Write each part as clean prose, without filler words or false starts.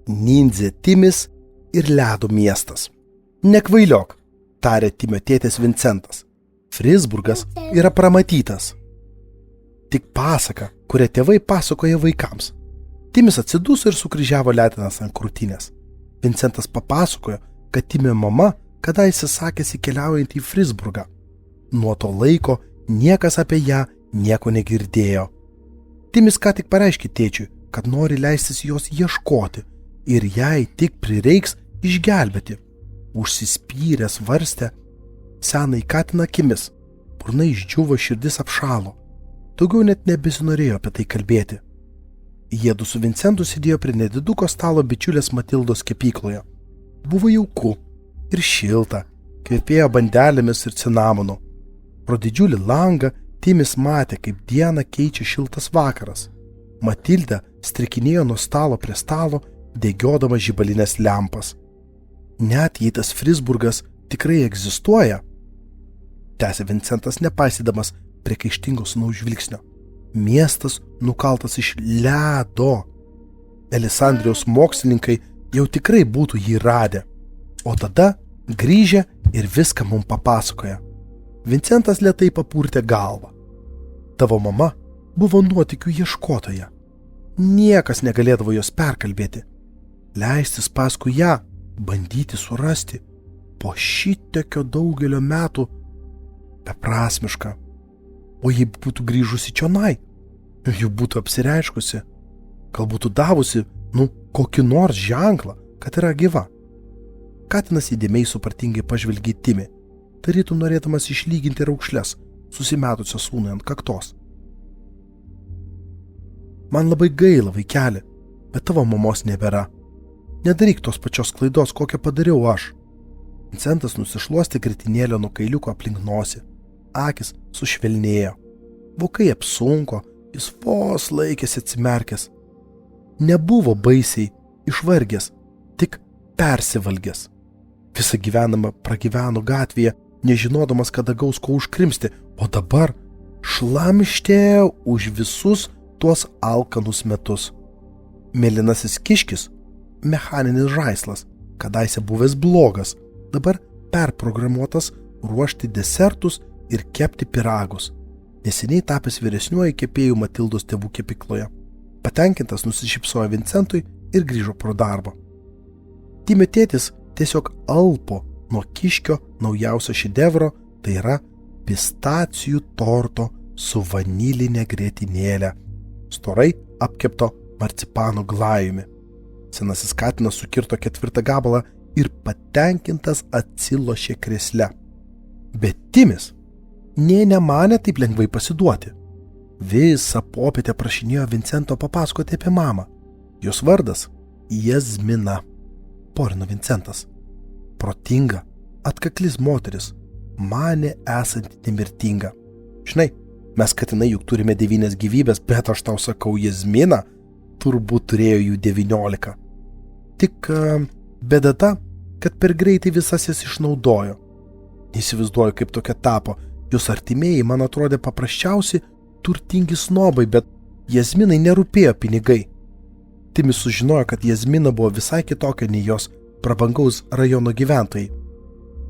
Nindzė Timis ir ledo miestas. Nekvailiok, tarė Timio tėtis Vincentas. Frisburgas yra pramatytas. Tik pasaka, kurią tėvai pasakoja vaikams. Timis atsiduso ir sukryžiavo letenas ant krūtinės. Vincentas papasakojo, kad Timio mama kadaise sakėsi keliaujant į Frisburgą. Nuo to laiko niekas apie ją nieko negirdėjo. Timis ką tik pareiškė tėčiui, kad nori leistis jos ieškoti ir jai tik prireiks išgelbėti. Užsispyręs varstė senai katiną akimis. Burnai išdžiuvo, širdis apšalo. Daugiau net nebesinorėjo apie tai kalbėti. Jiedu su Vincentu sėdėjo prie nediduko stalo bičiulės Matildos kepykloje. Buvo jauku ir šilta, kvepėjo bandelėmis ir cinamonu. Pro didžiulį langą Timis matė, kaip dieną keičia šiltas vakaras. Matilda strikinėjo nuo stalo prie stalo, degiodama žibalinės lempas. Net jei tas Frisburgas tikrai egzistuoja, tęsė Vincentas nepaisydamas priekaištingo sūnaus žvilgsnio. Miestas nukaltas iš ledo. Elisandrijos mokslininkai jau tikrai būtų jį radę. O tada grįžę ir viską mums papasakoja. Vincentas lėtai papurtė galvą. Tavo mama buvo nuotykių ieškotoja. Niekas negalėdavo jos perkalbėti. Leistis paskui ją, bandyti surasti po šitiekio daugelio metų beprasmiška. O jei būtų grįžusi čionai, jau būtų apsireiškusi, gal būtų davusi, kokį nors ženklą, kad yra gyva. Katinas įdėmiai supratingai pažvelgė į Timį, tarytum norėdamas išlyginti raukšles, susimetusią sūnui ant kaktos. Man labai gaila, vaikeli, bet tavo mamos nebėra. Nedaryk tos pačios klaidos, kokią padariau aš. Vincentas nusišluostė gritinėlio nuo kailiuko aplink nosį. Akis sušvelnėjo. Vokai apsunko, jis vos laikėsi atsimerkęs. Nebuvo baisiai išvargęs, tik persivalgęs. Visą gyvenimą pragyveno gatvėje, nežinodamas, kada gaus ko užkrimsti, o dabar šlamštė už visus tuos alkanus metus. Mėlynasis kiškis, mechaninis žaislas, kadaise buvęs blogas, dabar perprogramuotas ruošti desertus ir kepti pyragus, neseniai tapęs vyresniuoju kepėjų Matildos tėvų kepykloje. Patenkintas nusišypsojo Vincentui ir grįžo pro darbą. Timio tėtis tiesiog alpo nuo kiškio naujausio šedevro, tai yra pistacijų torto su vanilinė grietinėlė, storai apkepto marcipano glajumi. Senasis katinas sukirto 4 gabalą ir patenkintas atsilošė krėsle. Bet Timis nė nemanė taip lengvai pasiduoti. Visą popietę prašinėjo Vincento papasakoti apie mamą. Jos vardas Jazmina, porino Vincentas. Protinga, atkaklis moteris, manė esanti nemirtinga. Žinai, mes katinai juk turime 9 gyvybės, bet aš tau sakau, Jazmina turbūt turėjo jų 19. Tik bėda ta, kad per greitai visas jas išnaudojo. Neįsivaizduoju, kaip tokia tapo. Jos artimieji man atrodė paprasčiausi turtingi snobai, bet Jazminai nerūpėjo pinigai. Timis sužinojo, kad Jazmina buvo visai kitokia nei jos prabangaus rajono gyventojai.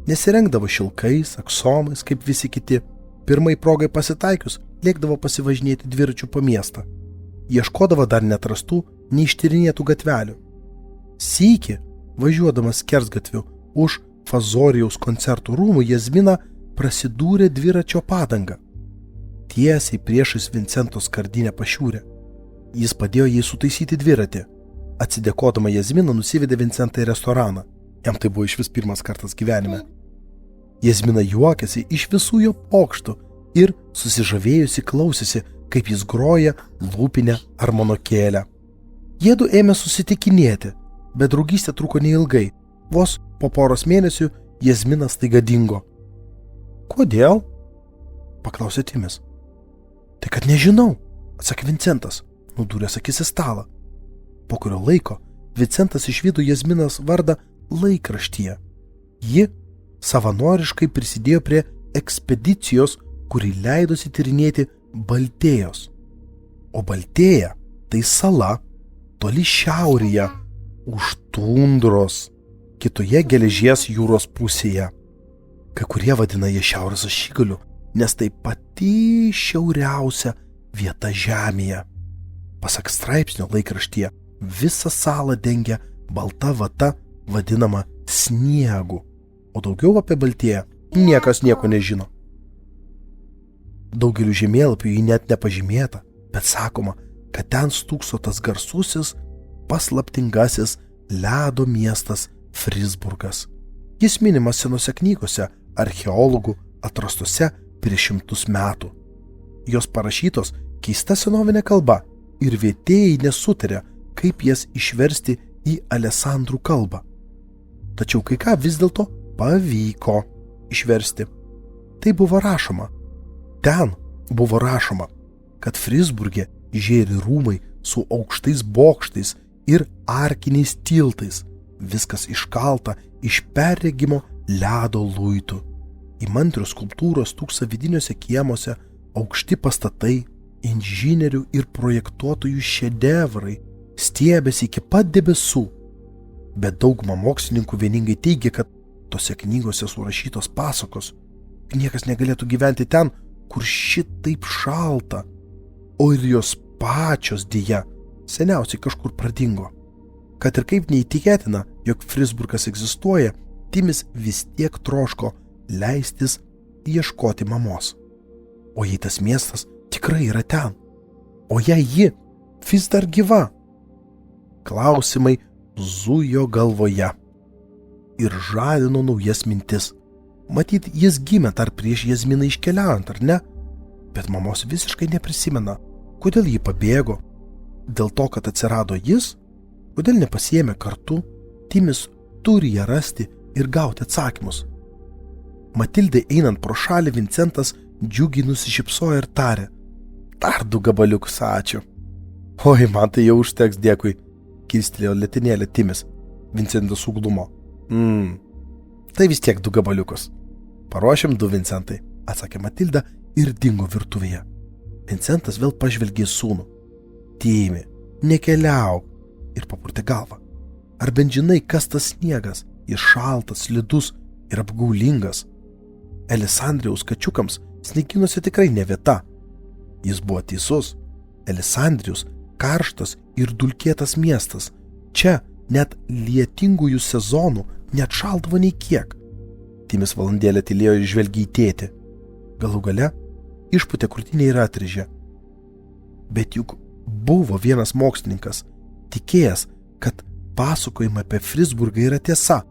Nesirengdavo šilkais, aksomais, kaip visi kiti. Pirmai progai pasitaikius, lėkdavo pasivažinėti dviračių po miestą. Ieškodavo dar netrastų, neištyrinėtų gatvelių. Sykį, važiuodamas skersgatviu už Fazorijaus koncertų rūmų, Jazmina prasidūrė dviračio padangą. Tiesiai priešais Vincento skardinę pašiūrę. Jis padėjo jai sutaisyti dviratį. Atsidėkodama Jazmina nusivedė Vincentą į restoraną. Jam tai buvo išvis pirmas kartas gyvenime. Jazmina juokėsi iš visų jo pokštų ir susižavėjusi klausėsi, kaip jis groja lūpinę armonokėlę. Jiedu ėmė susitikinėti, bet draugystė truko neilgai. Vos po poros mėnesių Jazmina staiga dingo. Kodėl? Paklausė Timis. Tai kad nežinau, atsakė Vincentas, nudūręs akis į stalą. Po kurio laiko Vincentas išvydo Jazminos vardą laikraštyje. Ji savanoriškai prisidėjo prie ekspedicijos, kuri leidosi tyrinėti Baltėjos. O Baltėja tai sala toli šiaurėje, už tundros, kitoje geležies jūros pusėje. Kai kurie vadina ją šiaurės ašigaliu, nes tai pati šiauriausia vieta žemėje. Pasak straipsnio laikraštyje, visą salą dengia balta vata vadinama sniegu, o daugiau apie Baltėją niekas nieko nežino. Daugeliu žemėlapių ji net nepažymėta, bet sakoma, kad ten stūkso tas garsusis, paslaptingasis ledo miestas Frisburgas. Jis minimas senose knygose archeologų atrastose prieš 100 metų. Jos parašytos keista senovinė kalba ir vietėjai nesutarė, kaip jas išversti į alesandrų kalbą. Tačiau kai ką vis dėlto pavyko išversti. Tai buvo rašoma. Ten buvo rašoma, kad Frisburge žėri rūmai su aukštais bokštais ir arkiniais tiltais, viskas iškalta iš perregimo ledo luitų. Įmantrios skulptūros stūksa vidiniuose kiemuose, aukšti pastatai, inžinierių ir projektuotojų šedevrai stiebėsi iki pat debesų. Bet dauguma mokslininkų vieningai teigia, kad tose knygose surašytos pasakos. Niekas negalėtų gyventi ten, kur šitaip šalta, o ir jos pačios dėja seniausiai kažkur pradingo. Kad ir kaip neįtikėtina, jog Frisburgas egzistuoja, Timis vis tiek troško leistis ieškoti mamos. O jei tas miestas tikrai yra ten? O jei ji vis dar gyva? Klausimai zujo galvoje ir žadino naujas mintis. Matyt, jis gimė dar prieš Jazminą iškeliaujant, ar ne? Bet mamos visiškai neprisimena, kodėl ji pabėgo. Dėl to, kad atsirado jis? Kodėl nepasiėmė kartu? Timis turi ją rasti ir gauti atsakymus. Matildai einant pro šalį, Vincentas džiugiai nusišypsojo ir tarė: dar 2 gabaliukus, ačiū. Oi, man tai jau užteks, dėkui, kilstelėjo letenėlę Timis. Vincentas suglumo. Tai vis tiek 2 gabaliukus. Paruošim 2, Vincentai, atsakė Matilda ir dingo virtuvėje. Vincentas vėl pažvelgė sūnų. Timi, nekeliauk, ir papurtė galvą. Ar bent žinai, kas tas sniegas? Jis šaltas, slidus ir apgaulingas. Elisandrijaus kačiukams snieginuose tikrai ne vieta. Jis buvo teisus. Elisandrijus karštas ir dulkėtas miestas. Čia net lietingųjų sezonų net šaldavo nei kiek. Timis valandėlę tylėjo ir žvelgė į tėtį. Galų gale išpūtė krūtinę ir atrėžė. Bet juk buvo vienas mokslininkas, tikėjęs, kad pasakojimai apie Frisburgą yra tiesa.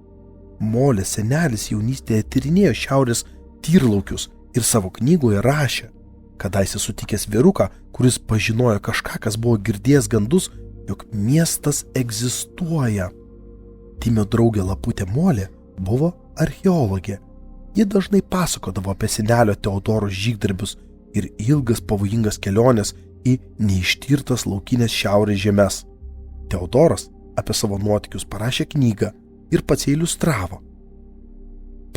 Molė senelis jaunystėje tyrinėjo šiaurės tyrlaukius ir savo knygoje rašė, kadaise sutikęs vyruką, kuris pažinojo kažką, kas buvo girdėjęs gandus, jog miestas egzistuoja. Timio draugė Laputė Molė buvo archeologė. Ji dažnai pasakodavo apie senelio Teodoro žygdarbius ir ilgas pavojingas keliones į neištirtas laukinės šiaurės žemes. Teodoras apie savo nuotykius parašė knygą ir pats iliustravo.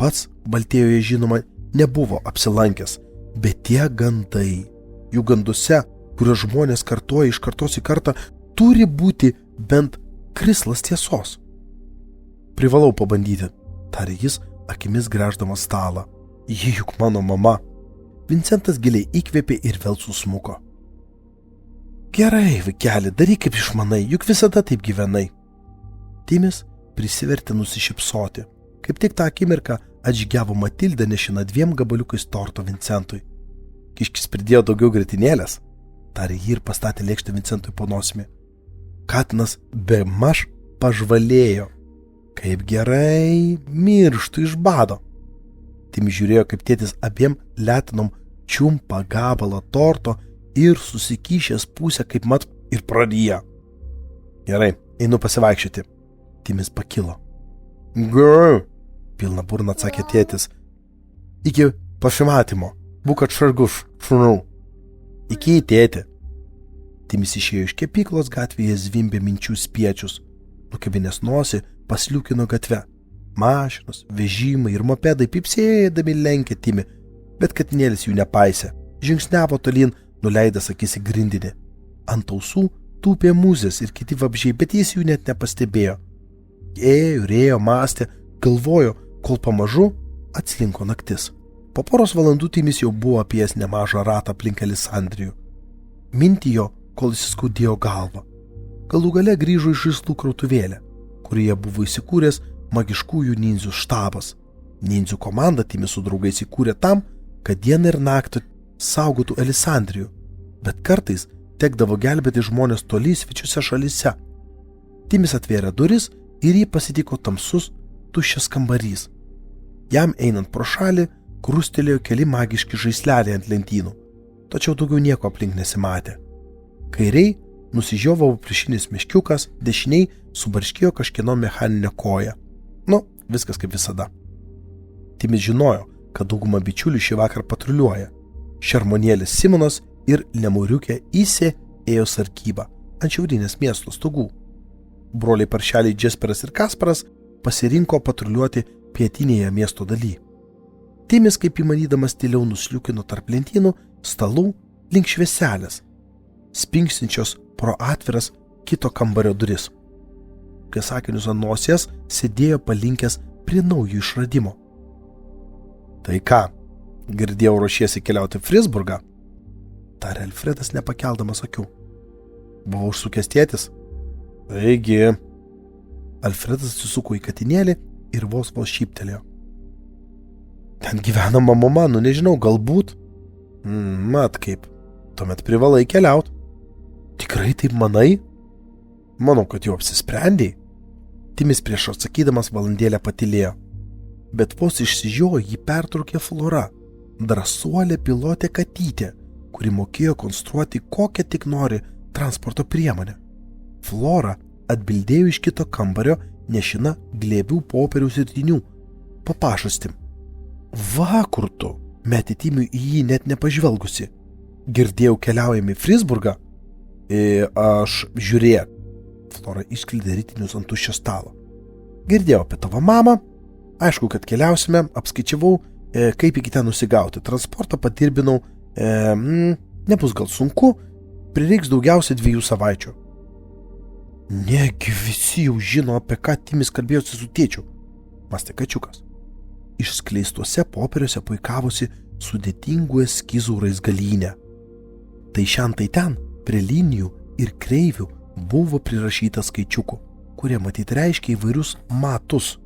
Pats Baltėjoje žinoma nebuvo apsilankęs, bet tie gandai, jų ganduose, kuriuos žmonės kartoja iš kartos į kartą, turi būti bent krislas tiesos. Privalau pabandyti, tarė jis, akimis gręždamas stalą. Ji juk mano mama. Vincentas giliai įkvėpė ir vėl susmuko. Gerai, vaikeli, daryk kaip išmanai, juk visada taip gyvenai. Timis prisivertė nusišypsoti. Kaip tik tą akimirką atžygiavo Matilda nešina 2 gabaliukais torto Vincentui. Kiškis pridėjo daugiau grietinėlės, tarė jį ir pastatė lėkštę Vincentui po nosimi. Katinas bemaž pažvalėjo. Kaip gerai, mirštų iš bado. Timis žiūrėjo, kaip tėtis abiem letinom čiumpa gabalą torto ir susikišęs pusę kaip mat ir praryja. Gerai, einu pasivaikščioti. Timis pakilo. Gerai, pilna burna atsakė tėtis. Iki pasimatymo, būk atsargus, šunau. Iki tėti. Timis išėjo iš kepyklos, gatvėje zvimbė minčių spiečius. Nukabinės nosį pasliūkino gatve. Mašinos, vežimai ir mopedai pipsėdami lenkė Timį, bet katinėlis jų nepaisė. Žingsniavo tolyn, nuleidęs akis į grindinį. Ant ausų tūpė mūzės ir kiti vabžiai, bet jis jų net nepastebėjo. Ėjo, mąstė, galvojo, kol pamažu atslinko naktis. Po poros valandų Timis jau buvo apėjęs nemažą ratą aplink Elisandrijų. Mintijo, kol įsiskaudėjo galvą. Galų gale grįžo iš žaislų krautuvėlę, kurioje buvo įsikūręs magiškųjų ninzių štabas. Ninzių komandą Timis su draugais įkūrė tam, kad dieną ir naktį saugotų Elisandrijų, bet kartais tekdavo gelbėti žmonės toli svečiuose šalyse. Timis atvėrė duris ir jį pasitiko tamsus, tuščias kambarys. Jam einant pro šalį, krustelėjo keli magiški žaisleliai ant lentynų, tačiau daugiau nieko aplink nesimatė. Kairiai nusižiovavo pliušinis meškiukas, dešiniai subarškėjo kažkieno mechaninė koja. Viskas kaip visada. Timis žinojo, kad dauguma bičiulių šį vakar patruliuoja. Šermonėlis Simonas ir lemuriukė Įsė ėjo sargybą ant šiaurinės miesto stogų. Broliai paršeliai Džesperas ir Kasparas pasirinko patruliuoti pietinėje miesto daly. Timis, kaip įmanydamas, tyliau nusliukino tarp lentynų, stalų link švieselės, spinksinčios pro atviras kito kambario duris. Prie sakinius ant nosies sėdėjo palinkęs prie naujų išradimo. Tai ką, girdėjau ruošiesi keliauti Frisburgą? Tarė Alfredas nepakeldamas akių. Buvo užsukęs tėtis? Taigi. Alfredas atsisuko į katinėlį ir vos šyptelėjo. Ten gyvena mama, nežinau, galbūt. Mat kaip, tuomet privalai keliaut. Tikrai taip manai? Manau, kad jau apsisprendėjai. Timis prieš atsakydamas valandėlę patylėjo. Bet vos išsižiojo jį pertraukė Flora, drąsuolė pilotė katytė, kuri mokėjo konstruoti kokią tik nori transporto priemonę. Flora atbildėjo iš kito kambario nešina glėbių popieriaus ir tinių, papašastim. Va kur tu, metė Timiui į jį net nepažvelgusi. Girdėjau keliaujame į Frisburgą? Aš žiūrėk. Flora išsklidė rytinius ant tuščio stalo. Girdėjau apie tavo mamą. Aišku, kad keliausime, apskaičiavau, kaip iki ten nusigauti. Transportą patirbinau, nebus gal sunku, prireiks daugiausiai 2 savaičių. Negi visi jau žino, apie ką Timis kalbėjosi su tėčiu, mąstė kačiukas. Išskleistuose popieriuose puikavosi sudėtingų eskizų raizgalynė. Tai šian tai ten, prie linijų ir kreivių, buvo prirašyta skaičiukų, kurie matyti reiškia įvairius matus.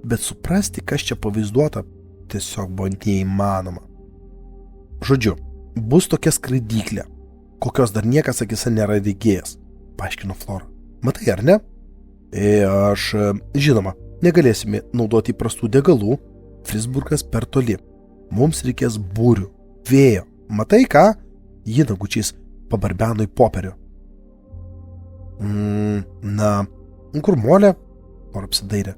Bet suprasti, kas čia pavaizduota, tiesiog buvo neįmanoma. Žodžiu, bus tokia skraidyklė, kokios dar niekas akise nėra regėjęs, paaiškino Flora. Matai, ar ne? Žinoma, negalėsime naudoti įprastų degalų, Frisburgas per toli. Mums reikės būrių, vėjo. Matai ką? Ji nagučiais pabarbeno į popierių. Kur molė? Flora apsidairė.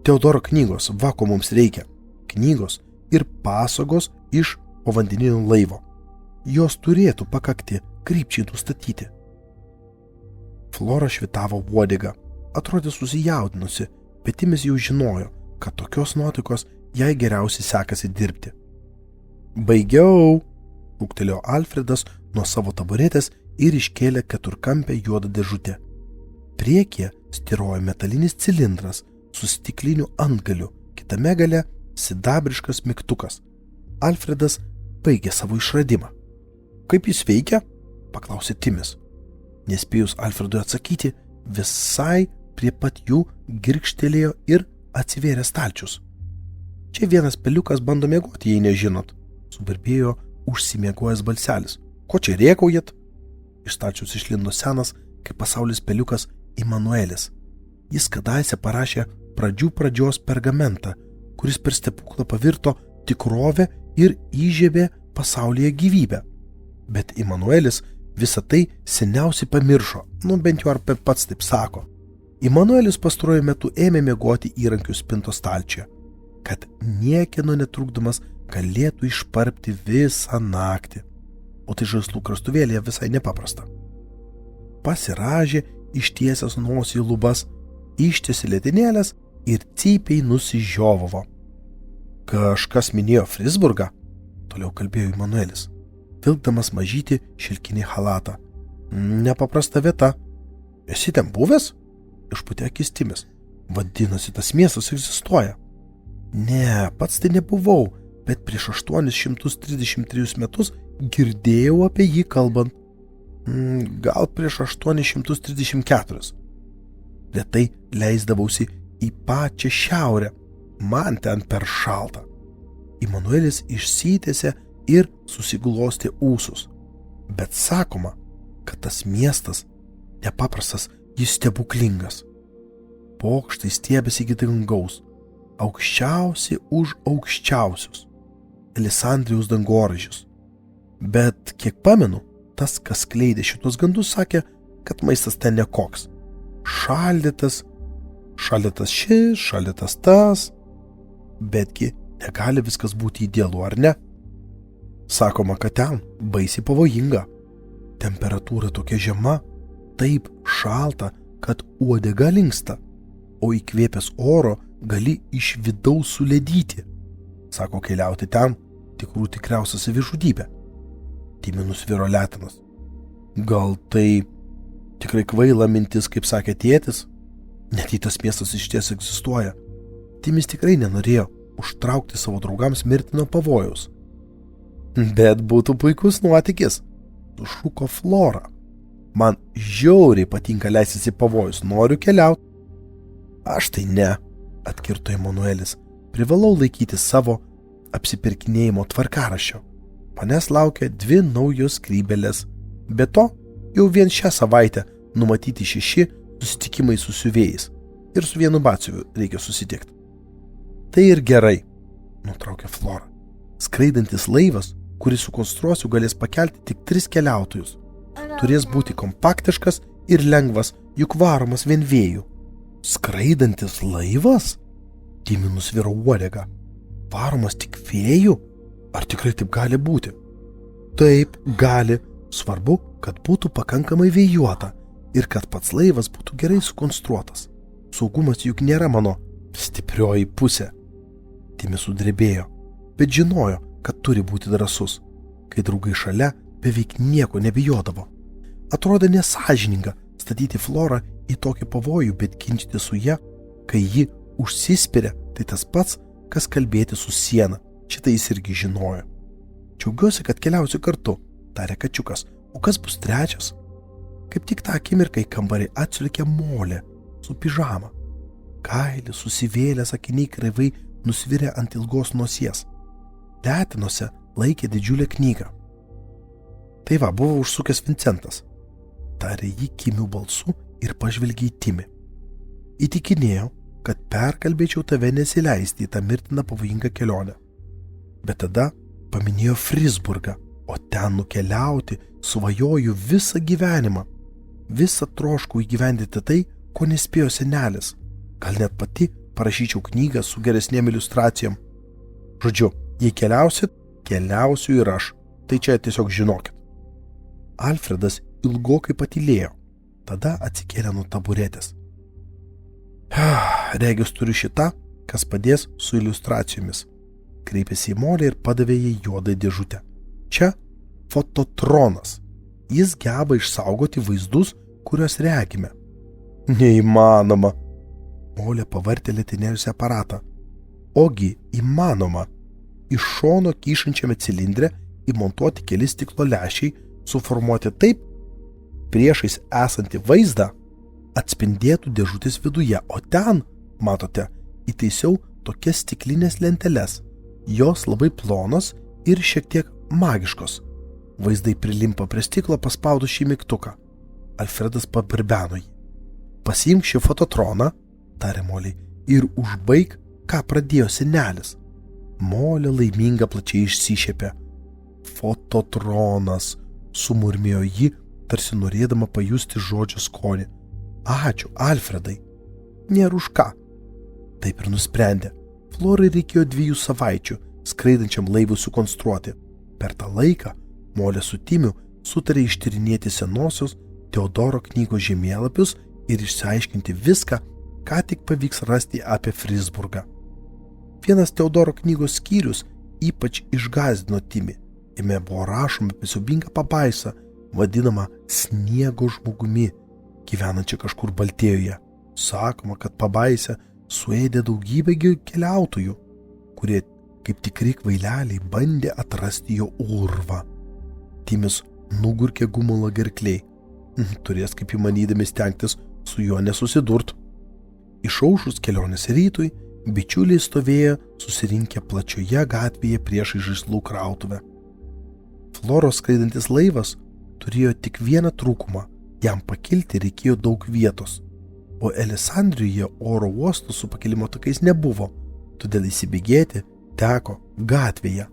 Teodoro knygos, va ko mums reikia. Knygos ir pasagos iš povandeninio laivo. Jos turėtų pakakti krypčiai nustatyti. Flora švitavo uodegą. Atrodė susijaudinusi, bet Timis jau žinojo, kad tokios nuotaikos jai geriausiai sekasi dirbti. Baigiau, ūktelėjo Alfredas nuo savo taburetės ir iškėlė keturkampę juodą dėžutę. Priekyje styrojo metalinis cilindras su stikliniu antgaliu, kitame gale sidabriškas mygtukas. Alfredas baigė savo išradimą. Kaip jis veikia? Paklausė Timis. Nespėjus Alfredui atsakyti, visai prie pat jų girkštelėjo ir atsivėrė stalčius. Čia vienas peliukas bando miegoti, jei nežinot, subarbėjo užsimiegojęs balselis. Ko čia rėkaujat? Iš stalčiaus išlindo senas, kaip pasaulis peliukas Imanuelis. Jis kadaise parašė pradžios pergamentą, kuris per stebuklą pavirto tikrovę ir įžiebė pasaulyje gyvybę. Bet Imanuelis visą tai seniausiai pamiršo, bent jau ar pats taip sako. Imanuelis pastaruoju metu ėmė miegoti įrankių spintos stalčiuje, kad niekieno netrukdomas galėtų išparpti visą naktį. O tai žaislų krastuvėlėje visai nepaprasta. Pasirąžė, ištiesęs nosį į lubas, ištiesė lėtinėlės ir cypiai nusižiovavo. Kažkas minėjo Frisburgą, toliau kalbėjo Imanuelis, vilkdamas mažytį šilkinį halatą. Nepaprasta vieta. Esi ten buvęs? Išpūtė akis Timis. Vadinasi, tas miestas egzistuoja. Ne, pats tai nebuvau, bet prieš 833 metus girdėjau apie jį kalbant. Gal prieš 834. Retai leisdavausi į pačią šiaurę, man ten per šalta. Imanuelis išsitėsė ir susiglostė ūsus. Bet sakoma, kad tas miestas nepaprastas, jis stebuklingas. Bokštai stiebėsi iki dangaus, aukščiausi už aukščiausius, Elisandrijos dangoraižius. Bet, kiek pamenu, tas, kas skleidė šitos gandus, sakė, kad maistas ten nekoks. Šaldytas šis, šaldytas tas. Betgi negali viskas būti idealu, ar ne? Sakoma, kad ten baisiai pavojinga. Temperatūra tokia žema, taip šalta, kad uodega linksta, o įkvėpęs oro gali iš vidaus suledyti. Sako, keliauti ten tikriausia savižudybė. Timį nusviro Letinas. Gal tai tikrai kvaila mintis, kaip sakė tėtis? Net jei tas miestas išties egzistuoja. Timis tikrai nenorėjo užtraukti savo draugams mirtino pavojaus. Bet būtų puikus nuotykis, sušuko Flora. Man žiauriai patinka leistis į pavojus, noriu keliauti. Aš tai ne, atkirto Emanuelis, privalau laikyti savo apsipirkinėjimo tvarkaraščio. Manęs laukia 2 naujos skrybėlės. Be to, jau vien šią savaitę numatyti 6 susitikimai su siuvėjais ir su vienu batsiuviu reikia susitikti. Tai ir gerai, nutraukė Flora. Skraidantis laivas, kurį sukonstruosiu, galės pakelti tik 3 keliautojus. Turės būti kompaktiškas ir lengvas, juk varomas vien vėjų. Skraidantis laivas? Timį nusviro uodega. Varomas tik vėjų? Ar tikrai taip gali būti? Taip, gali. Svarbu, kad būtų pakankamai vėjuota ir kad pats laivas būtų gerai sukonstruotas. Saugumas juk nėra mano stiprioji pusė. Timis sudrebėjo, bet žinojo, kad turi būti drąsus. Kai draugai šalia beveik nieko nebijodavo. Atrodė nesąžininga statyti Florą į tokį pavojų, bet ginčyti su ja, kai ji užsispiria, tai tas pats, kas kalbėti su siena. Šitą jis irgi žinojo. Džiaugiuosi, kad keliausiu kartu, tarė kačiukas. O kas bus trečias? Kaip tik tą akimirką į kambarį atsilikė Molė su pižama. Kailis susivėlęs akiniai kreivai nusvirė ant ilgos nosies. Letinose laikė didžiulę knygą. Tai va, buvo užsukęs Vincentas. Tarė jį kimiu balsu ir pažvelgė į Timį. Įtikinėjau, kad perkalbėčiau tave nesileisti į tą mirtiną pavojingą kelionę. Bet tada paminėjo Frisburgą, o ten nukeliauti svajoju visą gyvenimą. Visą troškau įgyvendinti tai, ko nespėjo senelis. Gal net pati parašyčiau knygą su geresnėm iliustracijom. Žodžiu, jei keliausit, keliausiu ir aš. Tai čia tiesiog žinokit. Alfredas ilgokai patylėjo, tada atsikėlė nuo taburetės. Regis turiu šitą, kas padės su iliustracijomis. Kreipėsi į Molę ir padavė jai juodą dėžutę. Čia fototronas. Jis geba išsaugoti vaizdus, kuriuos regime. Neįmanoma. Molė pavartė letenėliusi aparatą. Ogi įmanoma. Iš šono kyšančiame cilindre įmontuoti keli stiklo lęšiai, suformuoti taip, priešais esantį vaizdą atspindėtų dėžutės viduje, o ten, matote, įtaisiau tokias stiklinės lenteles. Jos labai plonos ir šiek tiek magiškos. Vaizdai prilimpa prie stiklo paspaudus šį mygtuką. Alfredas pabarbeno jį. Pasiimk šį fototroną, tarė Molė, ir užbaig, ką pradėjo senelis. Molė laiminga plačiai išsišiepė. Fototronas, sumurmėjo ji, tarsi norėdama pajusti žodžio skonį. Ačiū, Alfredai. Nėra už ką. Taip ir nusprendė. Florai reikėjo 2 savaičių skraidančiam laivui sukonstruoti. Per tą laiką Molė su Timiu sutarė ištyrinėti senosios Teodoro knygos žemėlapius ir išsiaiškinti viską, ką tik pavyks rasti apie Frisburgą. Vienas Teodoro knygos skyrius ypač išgąsdino Timį. Jame buvo rašoma apie siaubingą pabaisą, vadinamą sniego žmogumi, gyvenančią kažkur Baltėjoje. Sakoma, kad pabaisa suėdė daugybę keliautojų, kurie kaip tikri kvaileliai bandė atrasti jo urvą. Timis nugurkė gumulą gerkliai. Turės kaip įmanydami stengtis su juo nesusidurt. Išaušus kelionės rytui, bičiuliai stovėjo susirinkę plačioje gatvėje priešai žaislų krautuvę. Floros skraidantis laivas turėjo tik vieną trūkumą – jam pakilti reikėjo daug vietos. O Alesandrijoje oro uostų su pakilimo takais nebuvo, todėl įsibėgėti teko gatvėje.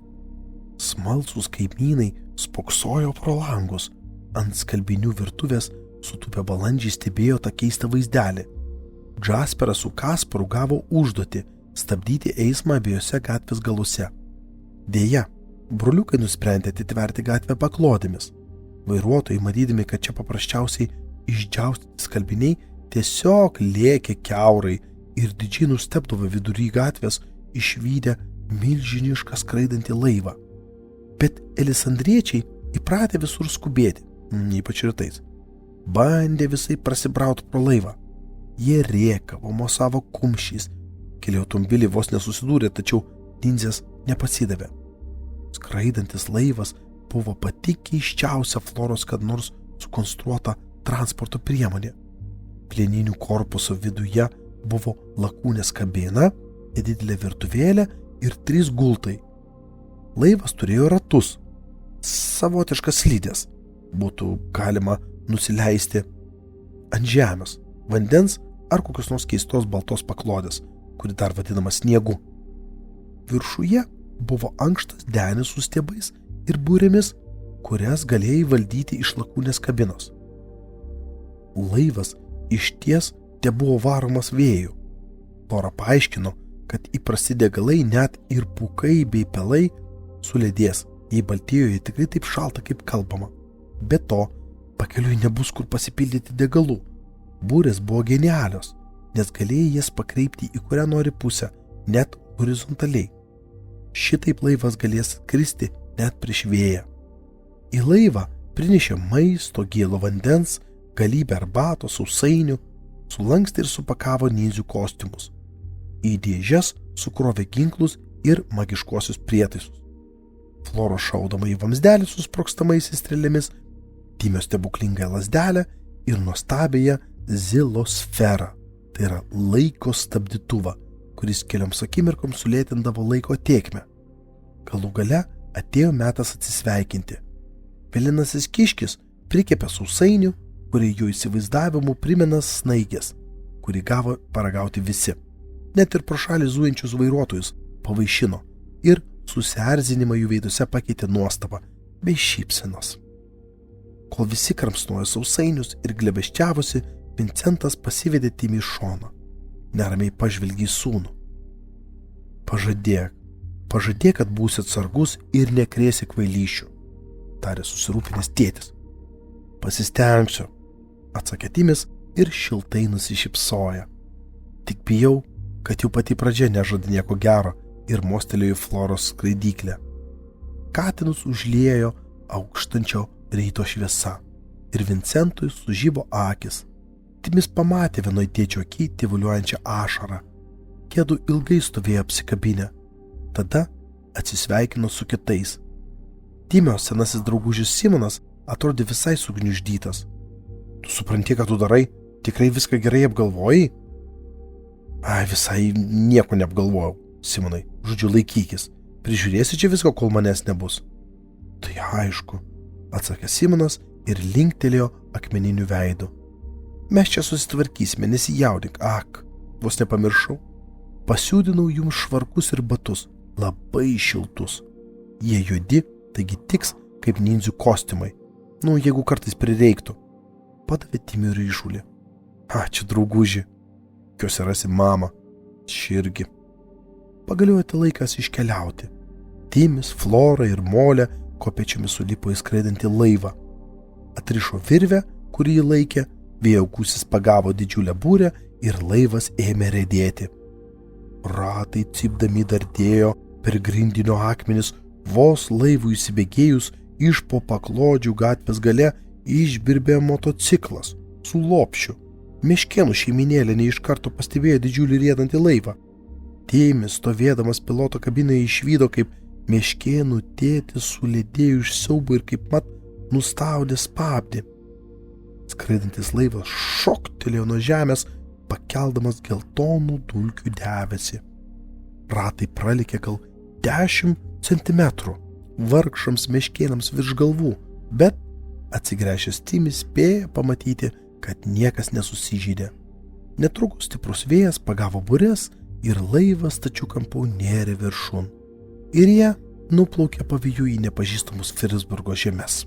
Smalsūs kaimynai spoksojo pro langus, ant skalbinių virtuvės sutūpę balandžiai stebėjo tą keistą vaizdelį. Jasperas su Kasparu gavo užduotį stabdyti eismą abiejose gatvės galuose. Deja, broliukai nusprendė atitverti gatvę paklodėmis. Vairuotojai, matydami, kad čia paprasčiausiai išdžiaustyti skalbiniai, tiesiog lėkė kiaurai ir didžiai nustebdavo vidury gatvės išvydę milžinišką skraidantį laivą. Bet elisandriečiai įpratę visur skubėti, ypač rytais. Bandė visai prasibrauti pro laivą. Jie rėkavo, mosavo kumščiais. Keli automobiliai vos nesusidūrė, tačiau nindzės nepasidavė. Skraidantis laivas buvo pati keisčiausia Floros kad nors sukonstruota transporto priemonė. Plieninių korpuso viduje buvo lakūnės kabina, nedidelė virtuvėlė ir 3 gultai. Laivas turėjo ratus, savotiškas slidės. Būtų galima nusileisti ant žemės, vandens ar kokios nors keistos baltos paklodės, kuri dar vadinama sniegu. Viršuje buvo ankštas denis su stiebais ir būrėmis, kurias galėjai valdyti iš lakūnės kabinos. Laivas išties tebuvo varomas vėjų. Flora paaiškino, kad įprasti degalai net ir pūkai bei pelai suledės, jei Baltijoje tikrai taip šalta, kaip kalbama. Be to, pakeliui nebus kur pasipildyti degalų. Būrės buvo genialios, nes galėjai jas pakreipti į kurią nori pusę, net horizontaliai. Šitaip laivas galės kristi net prieš vėją. Į laivą prinešė maisto, gėlo vandens, galybę arbatos, sausainių, sulankstė ir supakavo nindzių kostiumus. Į dėžes sukrovė ginklus ir magiškuosius prietaisus. Floro šaudama į vamsdelį su sprogstamaisiais strėlėmis, Timio stebuklingąją lazdelę ir nuostabėje zilosferą, tai yra laiko stabdytuvą, kuris kelioms akimirkoms sulėtindavo laiko tėkmę. Galų gale atėjo metas atsisveikinti. Pelinasis kiškis prikepė sausainių, kurie jo įsivaizdavimu primena snaigės, kurį gavo paragauti visi. Net ir pro šalį zujančius vairuotojus pavaišino ir susierzinimą jų veiduose pakeitė nuostaba bei šypsenos. Kol visi kramsnojo sausainius ir glebeščiavosi, Vincentas pasivedė Timį į šoną. Neramiai pažvelgė į sūnų. Pažadėk, kad būsi atsargus ir nekrėsi kvailyšių, tarė susirūpinęs tėtis. Pasistengsiu, atsakė Timis ir šiltai nusišypsojo. Tik bijau, kad jau pati pradžia nežada nieko gero ir mostelėjo į Floros skraidyklę. Katinus užliejo aukštančio ryto šviesa ir Vincentui sužibo akis. Timis pamatė vienoj tėčio aky tyvuliuojančią ašarą. Kėdu ilgai stovėjo apsikabinę. Tada atsisveikino su kitais. Timio senasis draugužis Simonas atrodė visai sugniuždytas. Tu supranti, ką tu darai? Tikrai viską gerai apgalvojai? Visai nieko neapgalvojau, Simonai. Žodžiu, laikykis. Prižiūrėsi čia visko, kol manęs nebus. Tai aišku, atsakė Simonas ir linktelėjo akmeniniu veidu. Mes čia susitvarkysime, nesijaudink, vos nepamiršau. Pasiūdinau jums švarkus ir batus, labai šiltus. Jie juodi, taigi tiks kaip nindzių kostiumai. Jeigu kartais prireiktų. Padavė Timiui ryšulį. Čia drauguži. Kiuose rasi mamą. Širgi. Pagaliau atėjo laikas iškeliauti. Timis, Flora ir Molė kopėčiomis sulipo į skraidantį laivą. Atrišo virvę, kurį jį laikė, vėjo gūsis pagavo didžiulę burę ir laivas ėmė riedėti. Ratai cypdami dardėjo per grindinio akmenis, vos laivų įsibėgėjus iš po paklodžių gatvės gale išbirbė motociklas su lopšiu. Meškėnų šeiminėlė ne iš karto pastebėjo didžiulį riedantį laivą. Tėmis, stovėdamas piloto kabinoje, išvydo, kaip meškėnų tėtis sulėdėjo iš siaubo ir kaip mat nustaudė spabdį. Skraidantis laivas šoktelėjo nuo žemės, pakeldamas geltonų dulkių debesį. Ratai pralikė gal 10 centimetrų vargšams meškėnams virš galvų, bet atsigręžęs Timis spėjo pamatyti, kad niekas nesusižeidė. Netrukus stiprus vėjas pagavo bures ir laivas stačiu kampu nėrė viršun. Ir jie nuplaukė pavėjui į nepažįstamus Frisburgo žemes.